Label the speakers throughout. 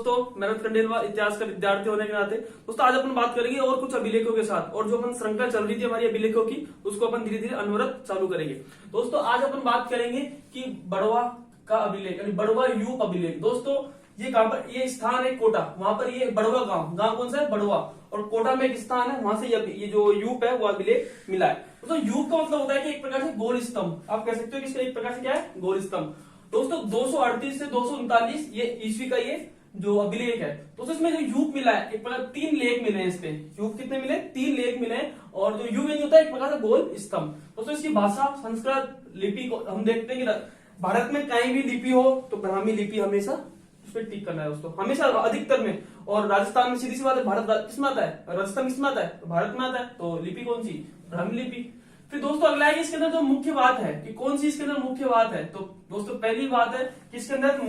Speaker 1: दोस्तों, मैं खंडेलवाल इतिहास का विद्यार्थी होने के नाते दोस्तों आज अपन बात करेंगे और कुछ अभिलेखों के साथ, और जो अपन श्रृंखला चल रही थी हमारी अभिलेखों की उसको अपन धीरे धीरे अनवरत चालू करेंगे। दोस्तों आज अपन बात करेंगे कि बड़वा का अभिलेख यानी बड़वा यूप अभिलेख। दोस्तों ये कहां पर, ये स्थान है कोटा, वहां पर ये बड़वा गांव कौन सा है, बड़वा, और कोटा में एक स्थान है, वहां से ये जो यूप है वो अभिलेख मिला है। तो यूप का मतलब होता है कि एक प्रकार से गोल स्तंभ, आप कह सकते हो कि इसका एक प्रकार से क्या है, गोल स्तंभ। दोस्तों 238 से 239 ये ईस्वी का ये जो अभिलेख है। दोस्तों इसमें जो यूप मिला है, एक प्रकार 3 लेख मिले हैं इसमें। यूप कितने मिले, 3 लेख मिले हैं, और जो यूप नहीं होता है एक प्रकार से गोल स्तंभ। दोस्तों इसकी भाषा संस्कृत लिपि को हम देखते हैं कि भारत में कहीं भी लिपि हो तो ब्राह्मी लिपि हमेशा उस पर टिक करना है दोस्तों, हमेशा अधिकतर में। और राजस्थान में सीधी सी बात है, भारत किसमें आता है, राजस्थान किसमें आता है, भारत में आता है, तो लिपि कौन सी, ब्राह्मी लिपि। फिर दोस्तों अगला है कि इसके अंदर जो मुख्य बात है कि कौन सी इसके अंदर मुख्य बात है, तो दोस्तों पहली बात है कि इसके अंदर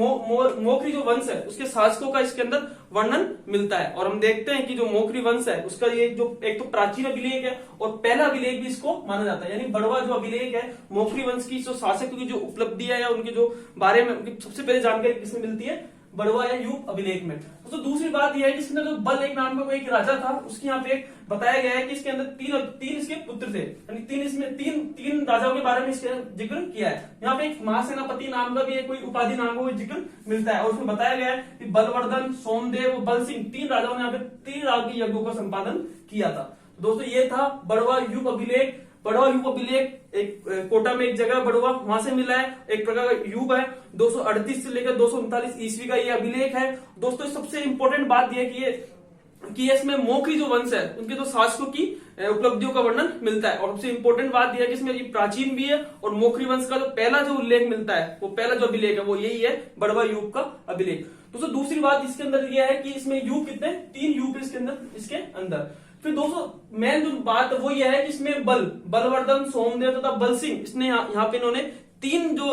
Speaker 1: मोखरी जो वंश है उसके शासकों का इसके अंदर वर्णन मिलता है। और हम देखते हैं कि जो मोखरी वंश है उसका ये जो एक तो प्राचीन अभिलेख है और पहला अभिलेख भी इसको माना जाता है। यानी बड़वा जो अभिलेख है मोखरी वंश की जो शासकों की जो उपलब्धि है या उनके जो बारे में उनकी सबसे पहले जानकारी किसमें मिलती है, बड़वा या यूप अभिलेख में। तो दूसरी बात यह है कि इसके अंदर जो बल एक नाम का कोई एक राजा था, उसके यहाँ पे एक बताया गया है कि इसके अंदर तीन इसके पुत्र थे, यानी तीन राजाओं के बारे में इसके जिक्र किया है। यहाँ पे एक महासेनापति नाम का भी कोई उपाधि नाम का जिक्र मिलता है, और उसमें बताया गया है कि बलवर्धन, सोमदेव, बल सिंह 3 राजाओं ने यहाँ पे 3 राग यज्ञों का संपादन किया था। तो दोस्तों ये था बड़वा यूप अभिलेख। बड़वा यूप अभिलेख एक कोटा में एक जगह बड़वा, वहां से मिला है, एक प्रकार का यूप है। 238 से लेकर 239 ईस्वी का ये अभिलेख है। दोस्तों सबसे इंपॉर्टेंट बात यह कि इसमें मोखरी जो वंश है उनके जो शासकों की उपलब्धियों का वर्णन मिलता है। और सबसे इंपॉर्टेंट बात यह है कि इसमें ये प्राचीन भी है, और मोखरी वंश का जो पहला जो उल्लेख मिलता है, वो पहला जो अभिलेख है वो यही है, बड़वा यूप का अभिलेख। दोस्तों दूसरी बात इसके अंदर यह है कि इसमें यूप कितने, 3 यूप इसके अंदर। फिर दोस्तों मेन जो बात है वो यह है कि इसमें बलवर्धन, सोमदेव तथा बल सिंह, इसने यहाँ पे इन्होंने 3 जो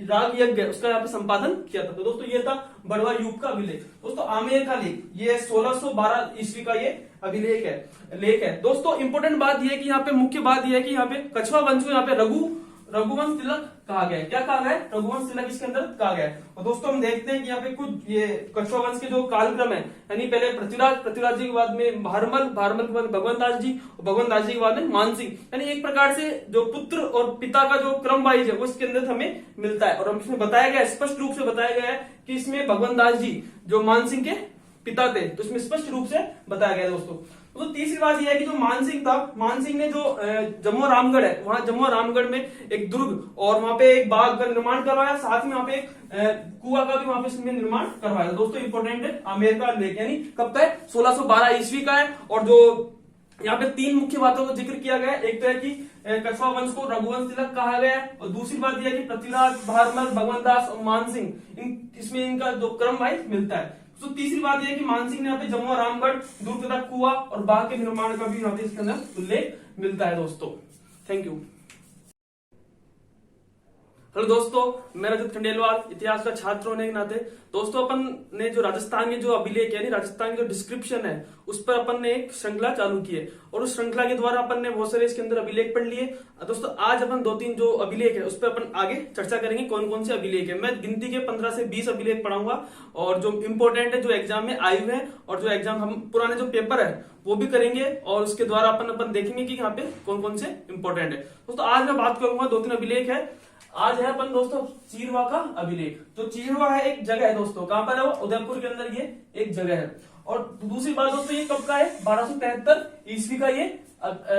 Speaker 1: राग यज्ञ है उसका यहाँ पे संपादन किया था। तो दोस्तों ये था बड़वा यूप का अभिलेख। दोस्तों आमेर का लेख, ये 1612 ईस्वी का ये अभिलेख है, लेख है। दोस्तों इंपोर्टेंट बात यह है कि यहाँ पे मुख्य बात यह है कि यहाँ पे कछवा वंश को यहाँ पे रघुवंश तिलक कहा गया है। क्या कहा गया है, रघुवंश तिलक इसके अंदर कहा गया है। और दोस्तों हम देखते हैं कि यहाँ पे कुछ ये कछवा वंश के जो कालक्रम है, यानी पहले पृथ्वीराज जी के बाद में भारमल के बाद भगवंत दास जी, और भगवंत दास जी के बाद में मानसिंह, यानी एक प्रकार से जो पुत्र और पिता का जो क्रम वाइज है वो इसके अंदर हमें मिलता है। और हम इसमें बताया गया, स्पष्ट रूप से बताया गया है कि इसमें भगवंत दास जी जो मानसिंह के पिता थे, तो इसमें स्पष्ट रूप से बताया गया दोस्तों। तो तीसरी बात यह है कि जो मानसिंह था, मानसिंह ने जो जम्मू रामगढ़ है, वहां जम्मू रामगढ़ में एक दुर्ग और वहां पे एक बाग का निर्माण करवाया, साथ में वहां पे एक कुआं का भी वहां पे इसमें निर्माण करवाया। दोस्तों इंपोर्टेंट है आमेर का लेख, यानी कब का है, 1612 ईस्वी का है। और जो यहाँ पे 3 मुख्य बातों का जिक्र किया गया है, एक तो है कि कछवा वंश को रघुवंश तिलक कहा गया है, और दूसरी बात यह है कि पृथ्वीराज, भारमल, भगवंत दास और मानसिंह, इसमें इनका जो क्रम वाइज मिलता है। तो तीसरी बात यह है कि मानसिंह ने यहाँ पे जम्मू रामगढ़, दुर्ग तथा कुआं और बाग के निर्माण का भी यहाँ पे इसके अंदर उल्लेख मिलता है दोस्तों। Thank you. हेलो दोस्तों, मैं रजत खंडेलवाल, इतिहास का छात्र होने के नाते दोस्तों अपन ने जो राजस्थान के जो अभिलेख यानी राजस्थान की जो डिस्क्रिप्शन है उस पर अपन ने एक श्रृंखला चालू की है, और उस श्रृंखला के द्वारा अपन ने बहुत सारे इसके अंदर अभिलेख पढ़ लिए। दोस्तों आज अपन 2-3 जो अभिलेख है उस पर अपन आगे चर्चा करेंगे, कौन कौन से अभिलेख है। मैं गिनती के 15 से 20 अभिलेख पढ़ाऊंगा, और जो इंपॉर्टेंट है, जो एग्जाम में आए हुए हैं, और जो एग्जाम हम पुराने जो पेपर है वो भी करेंगे, और उसके द्वारा अपन देखेंगे कि यहाँ पे कौन कौन से इंपॉर्टेंट है। दोस्तों आज मैं बात करूंगा 2-3 अभिलेख है। आज है अपन दोस्तों चीरवा का अभिलेख। तो चीरवा है एक जगह है दोस्तों, कहां पर है वो, उदयपुर के अंदर ये एक जगह है। और दूसरी बात दोस्तों ये कब का है, 1273 ईस्वी का ये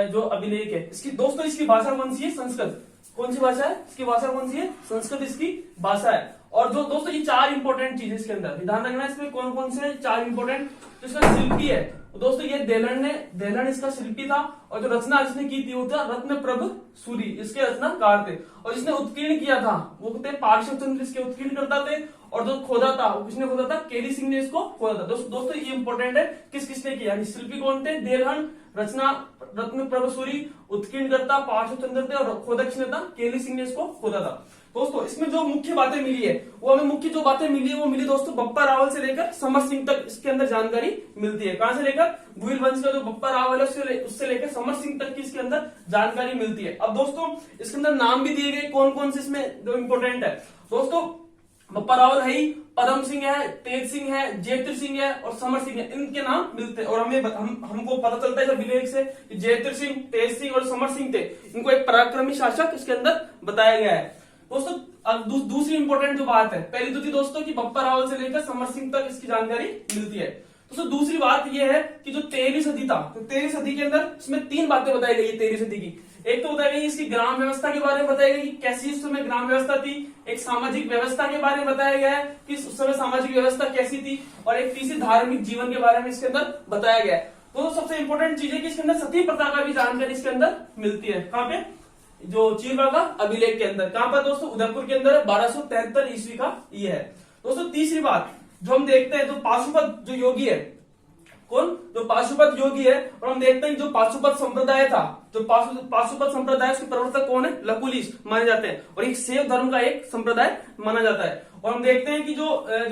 Speaker 1: जो अभिलेख है। इसकी दोस्तों इसकी भाषा कौन सी है, संस्कृत। कौन सी भाषा है इसकी, भाषा कौन सी है, संस्कृत इसकी भाषा है। और जो दोस्तों ये 4 इंपॉर्टेंट चीज इसके अंदर ध्यान रखना है, इसमें कौन कौन से 4 इंपॉर्टेंट। तो इसका शिल्पी है दोस्तों, ये देलण इसका शिल्पी था, और जो रचना इसने की थी वो था रत्नप्रभ सूरी, इसके रचनाकार थे। और जिसने उत्कीर्ण किया था वो थे पार्श्वचंद्र, इसके उत्कीर्ण करता थे। और जो खोदा था वो किसने खोदा था, केडी सिंह ने इसको खोदा था। दोस्तों ये इंपॉर्टेंट है, किसने किया, शिल्पी कौन थे, देलहन, रचना रत्नप्रभ सूरी, उत्कीर्ण करता पार्श्वचंद्र थे, और खोदा किसने था, केडी सिंह ने इसको खोदा था। दोस्तों इसमें जो मुख्य बातें मिली है वो हमें मुख्य जो बातें मिली है वो मिली दोस्तों बप्पा रावल से लेकर समर सिंह तक इसके अंदर जानकारी मिलती है। कहां से लेकर, भुइल वंश का जो बप्पा रावल है उससे लेकर समर सिंह तक की इसके अंदर जानकारी मिलती है। अब दोस्तों इसके अंदर नाम भी दिए गए कौन कौन से इसमें जो इंपोर्टेंट है। दोस्तों बप्पा रावल है ही, पदम सिंह है, तेज सिंह है, जयतिर सिंह है और समर सिंह है, इनके नाम मिलते हैं। और हमको पता चलता है अभिलेख से कि जयतिर सिंह, तेज सिंह और समर सिंह थे, इनको एक पराक्रमी शासक इसके अंदर बताया गया है। दोस्तों अब दूसरी इंपॉर्टेंट जो बात है, पहली तो थी दोस्तों कि बप्पा रावल से लेकर समर सिंह तक इसकी जानकारी मिलती है। दोस्तों दूसरी बात यह है कि जो 13वीं सदी था, तो 13वीं सदी के अंदर इसमें 3 बातें बताई गई है 13वीं सदी की। एक तो बताई गई इसकी ग्राम व्यवस्था के बारे में बताया गया कि कैसी उस समय ग्राम व्यवस्था थी, एक सामाजिक व्यवस्था के बारे में बताया गया है कि उस समय सामाजिक व्यवस्था कैसी थी, और एक तीसरी धार्मिक जीवन के बारे में इसके अंदर बताया गया है। तो सबसे इंपॉर्टेंट चीज है कि इसके अंदर सती प्रथा का भी जानकारी इसके अंदर मिलती है। कहाँ पे? जो चीरवागा अभिलेख के अंदर। कहां पर दोस्तों? उदयपुर के अंदर 1273 ईस्वी का ये है। दोस्तों तीसरी बात जो हम देखते हैं, जो पाशुपत जो योगी है, कौन? जो पाशुपत योगी है, और हम देखते हैं जो पाशुपत संप्रदाय था, जो पाशुपत संप्रदाय उसके प्रवर्तक कौन है? लकुलिश माने जाते हैं, और एक शैव धर्म का एक संप्रदाय माना जाता है। और हम देखते हैं कि जो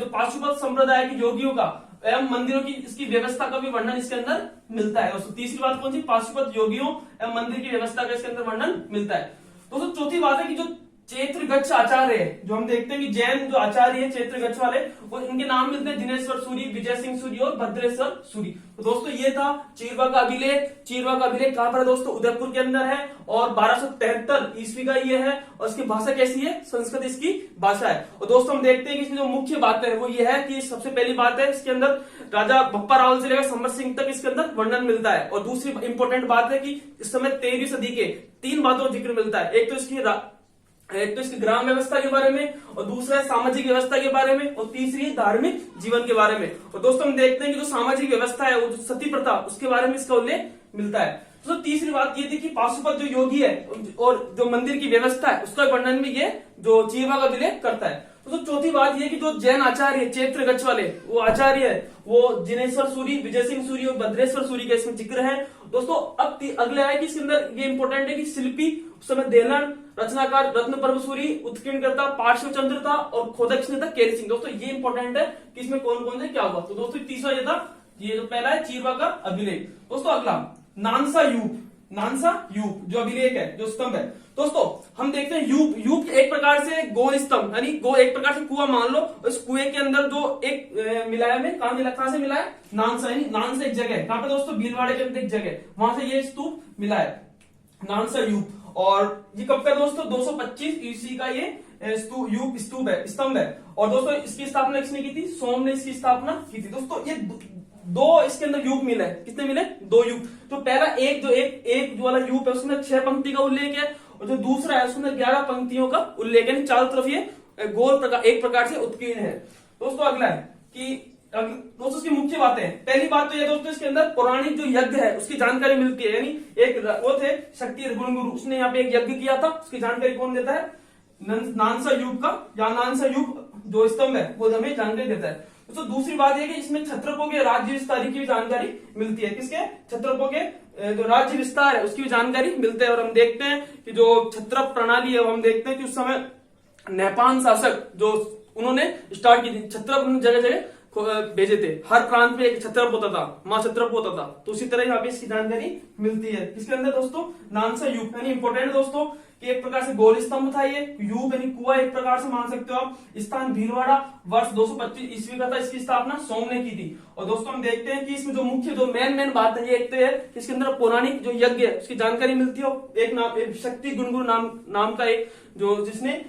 Speaker 1: पाशुपत संप्रदाय के योगियों का एवं मंदिरों की इसकी व्यवस्था का भी वर्णन इसके अंदर मिलता है। दोस्तों तीसरी बात कौन सी? पाशुपत योगियों एवं मंदिर की व्यवस्था का इसके अंदर वर्णन मिलता है। दोस्तों चौथी बात है कि जो चैत्र गच्छ आचार्य है, जो हम देखते हैं कि जैन जो आचार्य है चैत्र गच्छ वाले, वो इनके नाम मिलते हैं दिनेश्वर सूरी, विजय सिंह सूरी और भद्रेश्वर सूरी। तो दोस्तों ये था चीरवागा अभिलेख। चीरवागा अभिलेख कहां पर है दोस्तों? उदयपुर के अंदर है, और 1273 ईस्वी का ये है, और इसकी भाषा कैसी है? संस्कृत इसकी भाषा है। और दोस्तों हम देखते हैं कि इसमें जो मुख्य बात है वो ये है कि सबसे पहली बात है इसके अंदर राजा बप्पा रावल से लेकर समर सिंह तक इसके अंदर वर्णन मिलता है। और दूसरी इंपॉर्टेंट बात है कि इस समय 13वीं सदी के 3 बातों का जिक्र मिलता है। एक तो इसकी ग्राम व्यवस्था के बारे में, और दूसरा है सामाजिक व्यवस्था के बारे में, और तीसरी है धार्मिक जीवन के बारे में। और दोस्तों हम देखते हैं कि जो सामाजिक व्यवस्था है, वो जो सती प्रथा, उसके बारे में इसका उल्लेख मिलता है। तो तीसरी बात ये थी कि पाशुपत जो योगी है और जो मंदिर की व्यवस्था है, उसका वर्णन में ये जो चीरवागा अभिलेख करता है। तो चौथी बात ये कि जो जैन आचार्य चैत्र गच्छ वाले वो आचार्य है, वो जिनेश्वर सूरी, विजय सिंह सूरी और भद्रेश्वर सूरी का इसमें जिक्र है। दोस्तों अब अगला है कि इसके अंदर ये इंपॉर्टेंट है कि शिल्पी उस समय देलन, रचनाकार रत्न पर्व सूरी, उत्कीर्णकर्ता पार्श्व चंद्र था, और खोदक था केरी सिंह। दोस्तों ये इंपॉर्टेंट है कि इसमें कौन कौन से क्या हुआ। तो दोस्तों तीसरा ये था, ये जो पहला है चीरवागा अभिलेख। दोस्तों अगला नानसा यूप, नानसा यूप जो अभिलेख है, जो स्तंभ है। दोस्तों हम देखते हैं यूप एक प्रकार से गो स्तंभ, यानी गो एक प्रकार से कुआं मान लो, इस कुएं के अंदर जो एक मिलाया में कहां से मिला है? नानसा, यानी नानसा एक जगह है। कहां पे दोस्तों? भीलवाड़े के अंदर एक जगह, वहां से ये स्तूप मिला है, नानसा यूप। और ये कब का दोस्तों? 225 ईस्वी का ये स्तूप है, स्तंभ है। और दोस्तों इसकी स्थापना किसने की थी? सोम ने इसकी स्थापना की थी। दोस्तों ये 2 इसके अंदर यूप मिले, कितने मिले? 2 यूप। तो पहला एक जो वाला यूप है उसमें 6 पंक्ति का उल्लेख है, और जो दूसरा है उसमें 11 पंक्तियों का उल्लेख है, चारों तरफ ये गोल प्रकार एक प्रकार से उत्कीर्ण है। दोस्तों अगला है कि दोस्तों इसकी मुख्य बातें, पहली बात तो ये दोस्तों इसके अंदर पौराणिक जो यज्ञ है उसकी जानकारी मिलती है। यानी एक वो थे शक्ति गुरु, उसने यहाँ पे एक यज्ञ किया था, उसकी जानकारी कौन देता है? नानसा यूप का, या नानसा यूप जो स्तंभ है वो हमें जानकारी देता है। तो दूसरी बात यह कि इसमें क्षत्रपों के राज्य विस्तार की भी जानकारी मिलती है। किसके? क्षत्रपों के जो राज्य विस्तार है उसकी भी जानकारी मिलती है। और हम देखते हैं कि जो क्षत्रप प्रणाली है, वो हम देखते हैं कि उस समय नेपाल शासक जो उन्होंने स्टार्ट की थी, क्षत्रप जगह जगह भेजे थे, हर प्रांत में एक क्षत्रप होता था, मां क्षत्रप होता था। तो उसी तरह यहाँ पे इसकी जानकारी मिलती है। किसके अंदर दोस्तों? नानसा यूप, यानी इंपॉर्टेंट दोस्तों कि एक प्रकार से गोल स्तंभ था ये, यूप यानी कुआं एक प्रकार से मान सकते हो आप। स्थान भीलवाड़ा, वर्ष 225 ईस्वी का था, इसकी स्थापना सोम ने की थी। और दोस्तों हम देखते हैं कि इसमें जो मुख्य जो मेन बात है, ये एक तो है कि इसके अंदर पौराणिक जो यज्ञ है उसकी जानकारी मिलती है। एक नाम, एक शक्ति गुणगुरु नाम का एक जो जिसने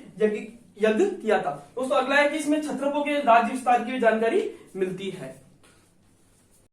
Speaker 1: यज्ञ किया था। दोस्तों अगला है कि इसमें क्षत्रपों के राज्य विस्तार की भी जानकारी मिलती है।